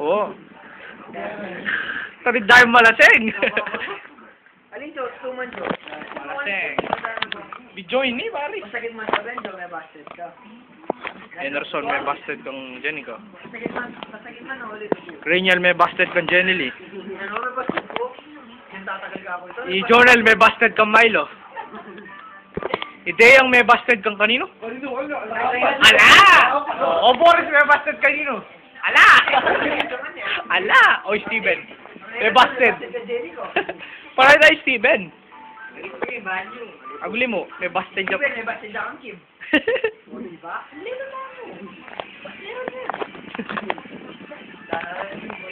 Oo. Tarid dahil malaseng. Alin, Jo? Tuman, Jo? Malaseng. Bijoy ni, pare. Masakit man sa Ben, Jo, may busted ka. Enerson, may busted kang Jenny ko. Masakit man, ulit. Renial, may busted kang Jenny Lee. Ano, may busted ko? Yung tatagal ka ako ito. Jonel, may busted kang Milo. Ideyang may busted kang kanino? Ala! O Boris, may busted kanino? Ala! Ala! O Steven. May busted. Para tayo Steven. Aguli mo, may busted ka. Steven, may busted ka kang Kim. O, diba?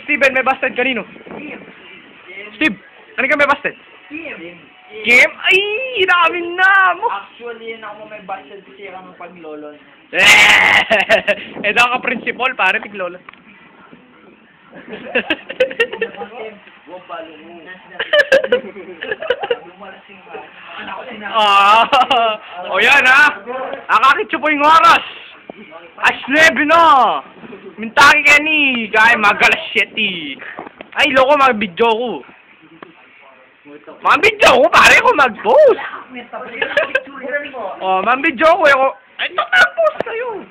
Steven, may busted kanino? Kim. Steve, ano ka may busted? Kim. Kim? Ay, namin na mo. Actually, yun ako may busted kasi ako ng paglolon. Ito ang ka-principal, pare, tiglolo. O yan ha. Nakakitso po yung oras. Ashlebe na. Mintaki ka ni. Kaya magalas yeti. Ay, loko, mag-video ko. Mag-video ko, pare ko mag-post. O, mag-video ko. Ay, mag-post kayo.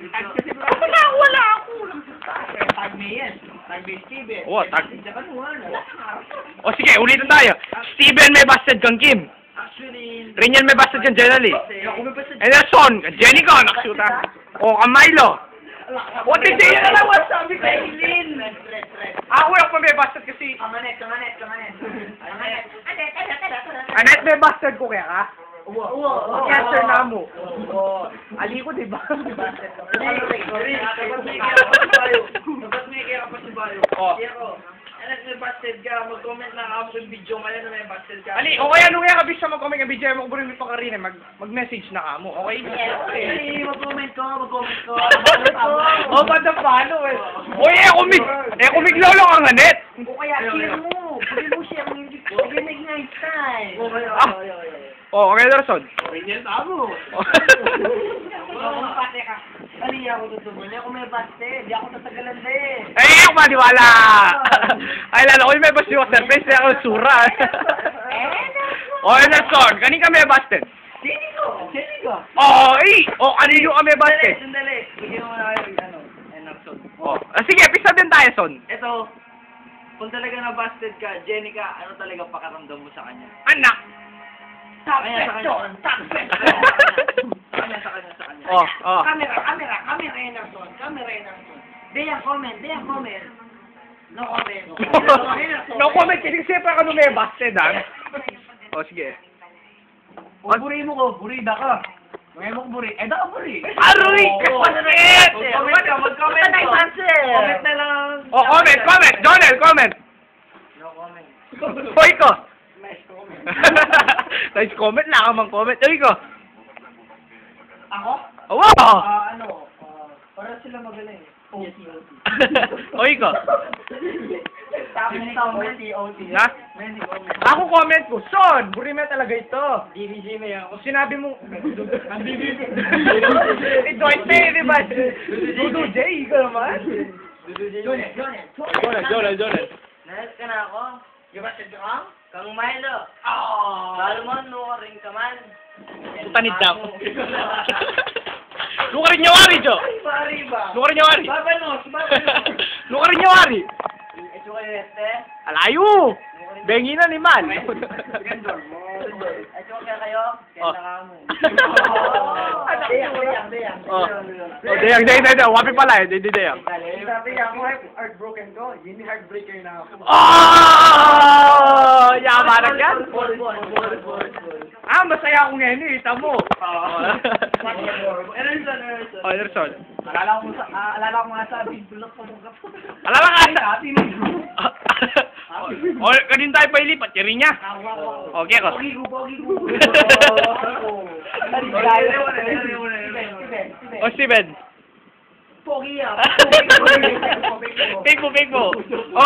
Wala ako. Tag me yan. Tag me Steven. Oo, tag. O sige, ulitin tayo. Steven, may busted kang Kim. Actually, Renial, may busted kang Jenny. ako may busted. Enerson, Jenny ko, nakasuta. O, kang Milo. O, hindi yan na lang wasabi ko. Kailin. Ako yung may busted kasi. Kamanet. Anet, may busted ko kaya ka? Uwa. Cancer na mo. Ali ko, diba? Dapat may kaya pa si Bayo. Oh. Anak, may busted ka. Mag-comment lang ako sa video ngayon na may busted ka. Ali, o kaya nung kaya kabis siya mag-comment ng video mo, kung mo pa karina, mag-message na ka mo, okay? Okay, mag-comment ko. O, ba't na paano eh? Uy, kumig lolo kang Anet! O kaya, share mo. Pwede mo share mo yung video. Sige, mag-night time. O, okay, Larson. Ganyan tamo. Pate ka. Ali ako tutubo. Hindi ako may busted. Hindi ako tatagalan din. Eh, ako maniwala! Ay, lalo ko yung may busted yung surprise, kaya ako sura. O, Larson, kanin ka may busted? Sini ko. O, kanino ka may busted? Sandali. Bigyan mo na kayo Enerson. O, sige, pisa din tayo, Son. Ito, kung talaga na busted ka, Jenica, ano talaga pakaramdam mo sa kanya? Anak! Kanya sa kanya. Kanya sa kanya. Oh. Camera, Enerson. Deyang comment. No comment. No comment, kasi siyempre ka nung may busted, ha? O, sige. Buri mo ko, burida ka. Ngayon mo ko buri. Eh, da ka buri. Aroy! Kapatid! Mag-comment na lang. Comment na lang. O, comment! Jonel, comment! No comment. Hoy ko! Nice comment. Nice comment, nakamang comment. Hoy ko! Ako? Wow! Para sila magaling. Hoy ko! Ha? Ako comment ko, Son! Buri mo talaga ito. DBG mo yan. Kung sinabi mo, ito ay pay, di ba? Dudu J, ikaw naman. Jonel. Nahal ka na ako. Gabasad ka? Kang Milo. Salomon, no rin ka man. Tanid daw. Luka rin nyawari, Jo. Ay, pari ba? Luka rin nyawari. Babanos. Luka rin nyawari. Ito kayo, este? Alayo! Bengi na ni Man. Ito kaya kayo? Kaya na mo. Deyang. Deyang. Wapi pala eh. Deyang. Sabi ako, heartbroken ko. Yun yung heartbreaker na ako. Yaman na yan. Ball. Masaya ako ngayon eh. Tamo. Enerson. Alala ko nga sa big block ko. Alala ka sa... O, kanin tayo pa ilipat. Kiri niya. Okay ko. Pogi ko. O, Steven. Pogi ah. Fake mo. O,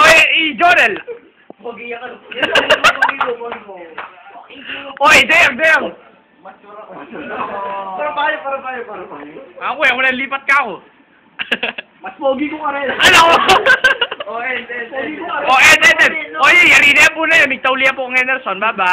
Jonel. Pogi ka. Pogi ko. Oy, Deyang. Para payo. Ako eh, wala lipat ka ako. Mas pogi ko ka rin. Ano? Oh, Ed. Oh, yari na po na yun. Migtauliya po ang Enerson. Bye-bye.